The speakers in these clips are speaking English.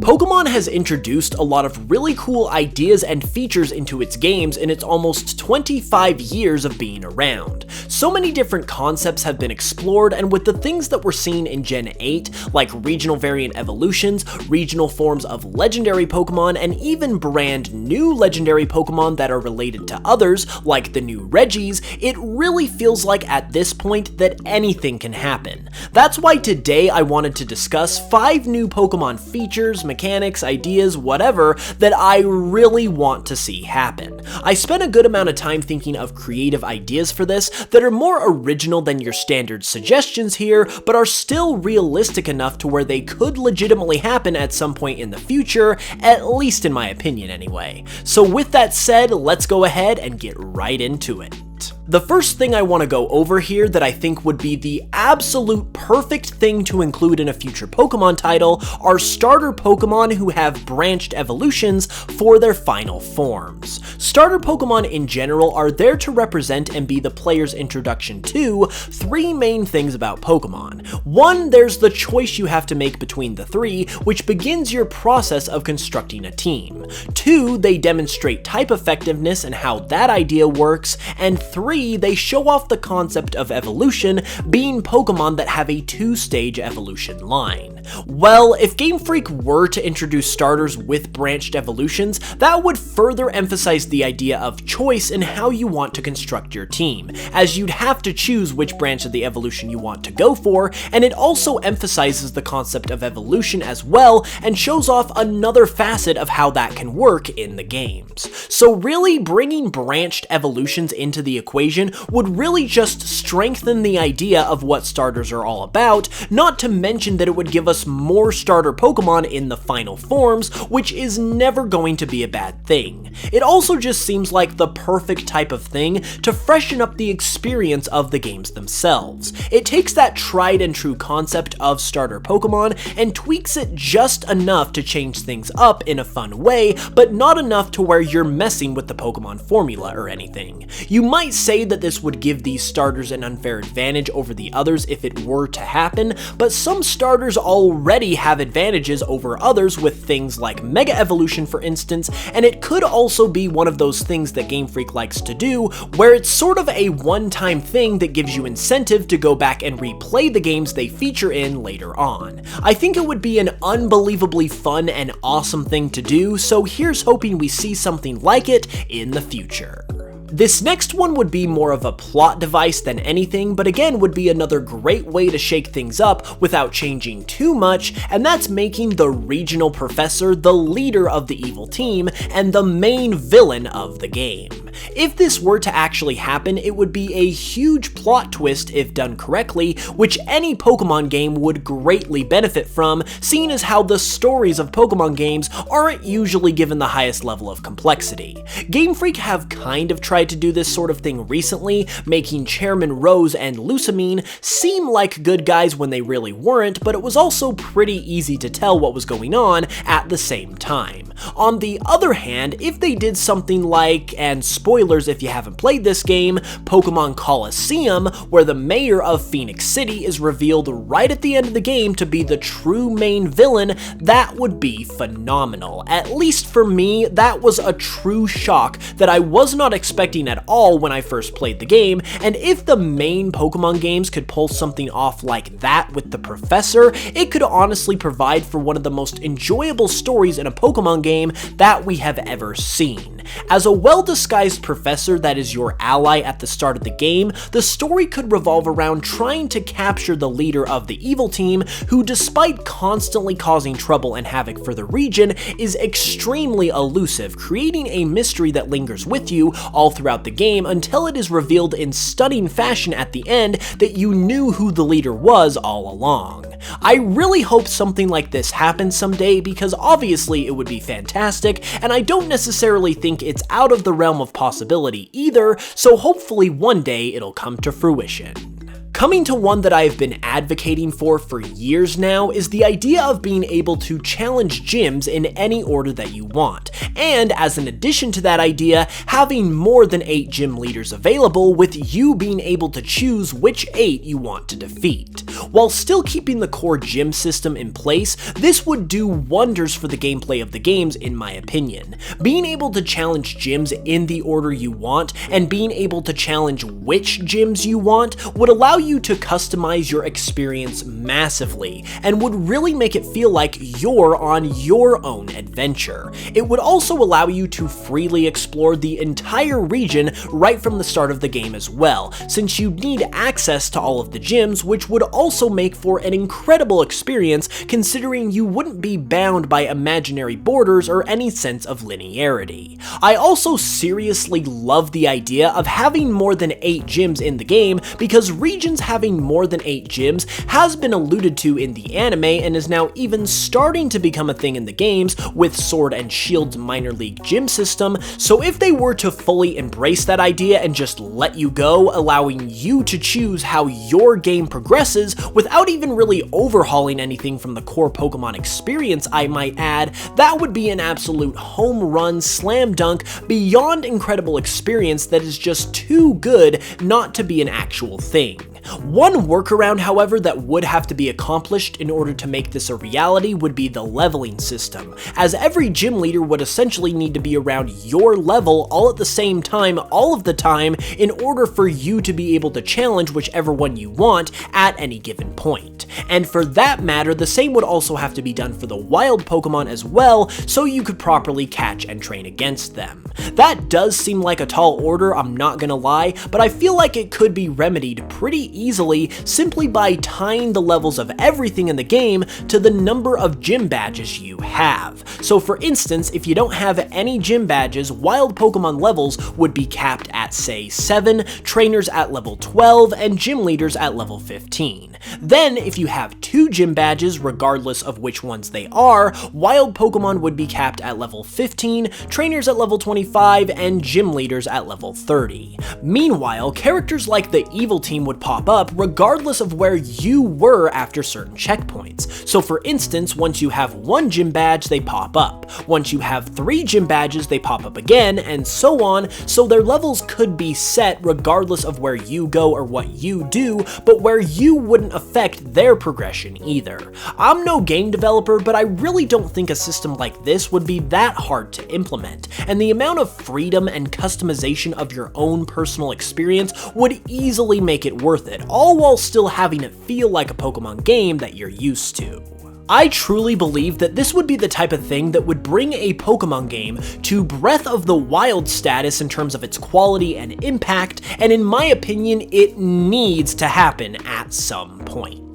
Pokémon has introduced a lot of really cool ideas and features into its games in its almost 25 years of being around. So many different concepts have been explored, and with the things that we're seeing in Gen 8, like regional variant evolutions, regional forms of legendary Pokémon, and even brand new legendary Pokémon that are related to others, like the new Regis, it really feels like at this point that anything can happen. That's why today I wanted to discuss 5 new Pokémon features, mechanics, ideas, whatever, that I really want to see happen. I spent a good amount of time thinking of creative ideas for this that are more original than your standard suggestions here, but are still realistic enough to where they could legitimately happen at some point in the future, at least in my opinion anyway. So with that said, let's go ahead and get right into it. The first thing I want to go over here that I think would be the absolute perfect thing to include in a future Pokemon title are starter Pokemon who have branched evolutions for their final forms. Starter Pokemon in general are there to represent and be the player's introduction to 3 main things about Pokemon. 1, there's the choice you have to make between the 3, which begins your process of constructing a team. 2, they demonstrate type effectiveness and how that idea works, and 3, they show off the concept of evolution, being Pokemon that have a 2-stage evolution line. Well, if Game Freak were to introduce starters with branched evolutions, that would further emphasize the idea of choice in how you want to construct your team, as you'd have to choose which branch of the evolution you want to go for, and it also emphasizes the concept of evolution as well, and shows off another facet of how that can work in the games. So really, bringing branched evolutions into the equation would really just strengthen the idea of what starters are all about, not to mention that it would give us more starter Pokemon in the final forms, which is never going to be a bad thing. It also just seems like the perfect type of thing to freshen up the experience of the games themselves. It takes that tried and true concept of starter Pokemon and tweaks it just enough to change things up in a fun way, but not enough to where you're messing with the Pokemon formula or anything. You might say that this would give these starters an unfair advantage over the others if it were to happen, but some starters already have advantages over others with things like Mega Evolution for instance, and it could also be one of those things that Game Freak likes to do, where it's sort of a one-time thing that gives you incentive to go back and replay the games they feature in later on. I think it would be an unbelievably fun and awesome thing to do, so here's hoping we see something like it in the future. This next one would be more of a plot device than anything, but again would be another great way to shake things up without changing too much, and that's making the regional professor the leader of the evil team and the main villain of the game. If this were to actually happen, it would be a huge plot twist if done correctly, which any Pokemon game would greatly benefit from, seeing as how the stories of Pokemon games aren't usually given the highest level of complexity. Game Freak have kind of tried to do this sort of thing recently, making Chairman Rose and Lusamine seem like good guys when they really weren't, but it was also pretty easy to tell what was going on at the same time. On the other hand, if they did something like, and spoilers if you haven't played this game, Pokemon Coliseum, where the mayor of Phoenix City is revealed right at the end of the game to be the true main villain, that would be phenomenal. At least for me, that was a true shock that I was not expecting at all when I first played the game, and if the main Pokemon games could pull something off like that with the professor, it could honestly provide for one of the most enjoyable stories in a Pokemon game that we have ever seen. As a well-disguised professor that is your ally at the start of the game, the story could revolve around trying to capture the leader of the evil team, who despite constantly causing trouble and havoc for the region, is extremely elusive, creating a mystery that lingers with you all throughout the game until it is revealed in stunning fashion at the end that you knew who the leader was all along. I really hope something like this happens someday because obviously it would be fantastic, and I don't necessarily think it's out of the realm of possibility either, so hopefully one day it'll come to fruition. Coming to one that I've been advocating for years now is the idea of being able to challenge gyms in any order that you want, and as an addition to that idea, having more than 8 gym leaders available with you being able to choose which 8 you want to defeat. While still keeping the core gym system in place, this would do wonders for the gameplay of the games in my opinion. Being able to challenge gyms in the order you want, and being able to challenge which gyms you want, would allow you to customize your experience massively, and would really make it feel like you're on your own adventure. It would also allow you to freely explore the entire region right from the start of the game as well, since you need access to all of the gyms, which would also make for an incredible experience considering you wouldn't be bound by imaginary borders or any sense of linearity. I also seriously love the idea of having more than 8 gyms in the game, because regions having more than 8 gyms has been alluded to in the anime and is now even starting to become a thing in the games with Sword and Shield's minor league gym system, so if they were to fully embrace that idea and just let you go, allowing you to choose how your game progresses without even really overhauling anything from the core Pokemon experience, I might add, that would be an absolute home run, slam dunk, beyond incredible experience that is just too good not to be an actual thing. One workaround, however, that would have to be accomplished in order to make this a reality would be the leveling system, as every gym leader would essentially need to be around your level all at the same time, all of the time, in order for you to be able to challenge whichever one you want at any given point. And for that matter, the same would also have to be done for the wild Pokemon as well, so you could properly catch and train against them. That does seem like a tall order, I'm not gonna lie, but I feel like it could be remedied pretty easily simply by tying the levels of everything in the game to the number of gym badges you have. So for instance, if you don't have any gym badges, wild Pokemon levels would be capped at say 7, trainers at level 12, and gym leaders at level 15. Then if you have 2 gym badges, regardless of which ones they are, wild Pokemon would be capped at level 15, trainers at level 25, and gym leaders at level 30. Meanwhile, characters like the Evil Team would pop up regardless of where you were after certain checkpoints. So for instance, once you have 1 gym badge, they pop up. Once you have 3 gym badges, they pop up again, and so on, so their levels could be set regardless of where you go or what you do, but where you wouldn't affect their progression either. I'm no game developer, but I really don't think a system like this would be that hard to implement, and the amount of freedom and customization of your own personal experience would easily make it worth it, all while still having it feel like a Pokemon game that you're used to. I truly believe that this would be the type of thing that would bring a Pokemon game to Breath of the Wild status in terms of its quality and impact, and in my opinion, it needs to happen at some point.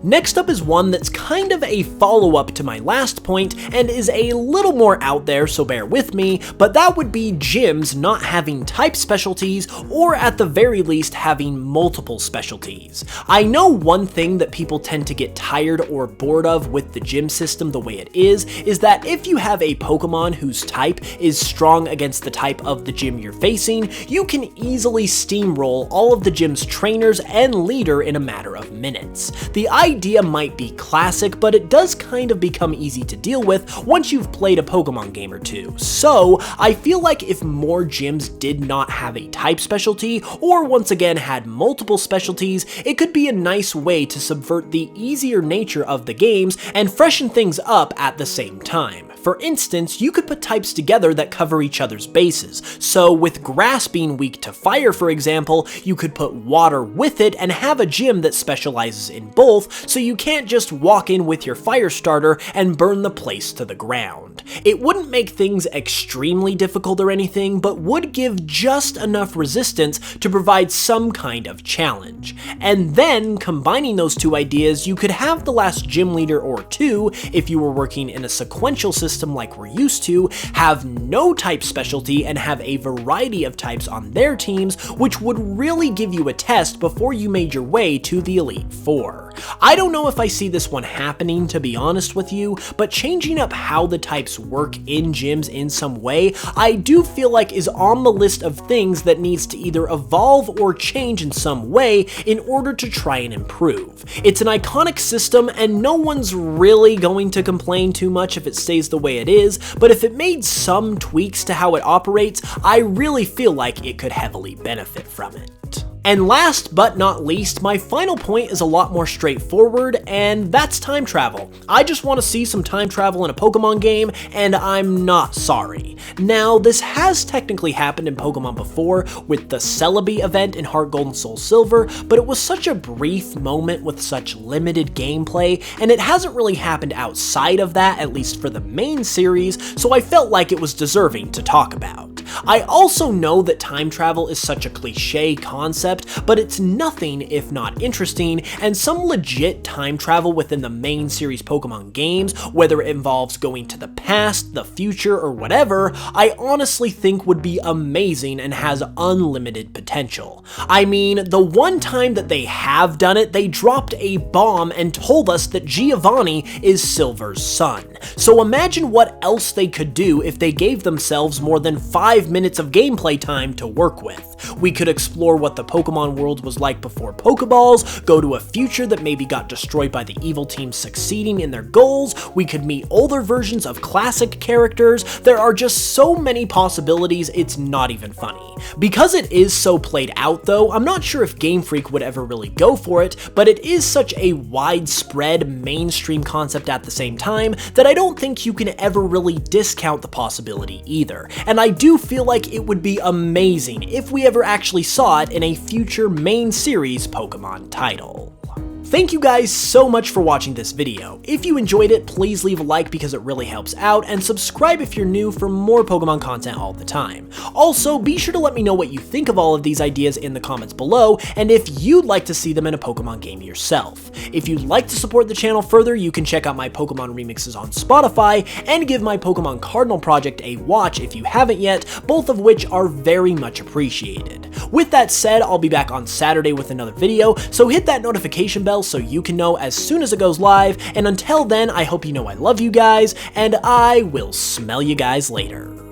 Next up is one that's kind of a follow-up to my last point and is a little more out there, so bear with me, but that would be gyms not having type specialties, or at the very least having multiple specialties. I know one thing that people tend to get tired or bored of with the gym system the way it is that if you have a Pokemon whose type is strong against the type of the gym you're facing, you can easily steamroll all of the gym's trainers and leader in a matter of minutes. The idea might be classic, but it does kind of become easy to deal with once you've played a Pokemon game or two. So I feel like if more gyms did not have a type specialty, or once again had multiple specialties, it could be a nice way to subvert the easier nature of the games and freshen things up at the same time. For instance, you could put types together that cover each other's bases. So with grass being weak to fire, for example, you could put water with it and have a gym that specializes in both, so you can't just walk in with your fire starter and burn the place to the ground. It wouldn't make things extremely difficult or anything, but would give just enough resistance to provide some kind of challenge. And then, combining those two ideas, you could have the last gym leader or two, if you were working in a sequential system like we're used to, have no type specialty and have a variety of types on their teams, which would really give you a test before you made your way to the Elite Four. before. I don't know if I see this one happening, to be honest with you, but changing up how the types work in gyms in some way, I do feel like is on the list of things that needs to either evolve or change in some way in order to try and improve. It's an iconic system and no one's really going to complain too much if it stays the way it is, but if it made some tweaks to how it operates, I really feel like it could heavily benefit from it. And last but not least, my final point is a lot more straightforward, and that's time travel. I just want to see some time travel in a Pokemon game, and I'm not sorry. Now, this has technically happened in Pokemon before, with the Celebi event in Heart Gold and Soul Silver, but it was such a brief moment with such limited gameplay, and it hasn't really happened outside of that, at least for the main series, so I felt like it was deserving to talk about. I also know that time travel is such a cliche concept, but it's nothing if not interesting, and some legit time travel within the main series Pokemon games, whether it involves going to the past, the future, or whatever, I honestly think would be amazing and has unlimited potential. I mean, the one time that they have done it, they dropped a bomb and told us that Giovanni is Silver's son. So imagine what else they could do if they gave themselves more than 5 minutes of gameplay time to work with. We could explore what the Pokemon world was like before Pokeballs, go to a future that maybe got destroyed by the evil team succeeding in their goals, we could meet older versions of classic characters. There are just so many possibilities, it's not even funny. Because it is so played out though, I'm not sure if Game Freak would ever really go for it, but it is such a widespread mainstream concept at the same time that I don't think you can ever really discount the possibility either. And I do feel like it would be amazing if we ever actually saw it in a future main series Pokemon title. Thank you guys so much for watching this video. If you enjoyed it, please leave a like because it really helps out, and subscribe if you're new for more Pokemon content all the time. Also, be sure to let me know what you think of all of these ideas in the comments below, and if you'd like to see them in a Pokemon game yourself. If you'd like to support the channel further, you can check out my Pokemon remixes on Spotify, and give my Pokemon Cardinal project a watch if you haven't yet, both of which are very much appreciated. With that said, I'll be back on Saturday with another video, so hit that notification bell so you can know as soon as it goes live, and until then, I hope you know I love you guys, and I will smell you guys later.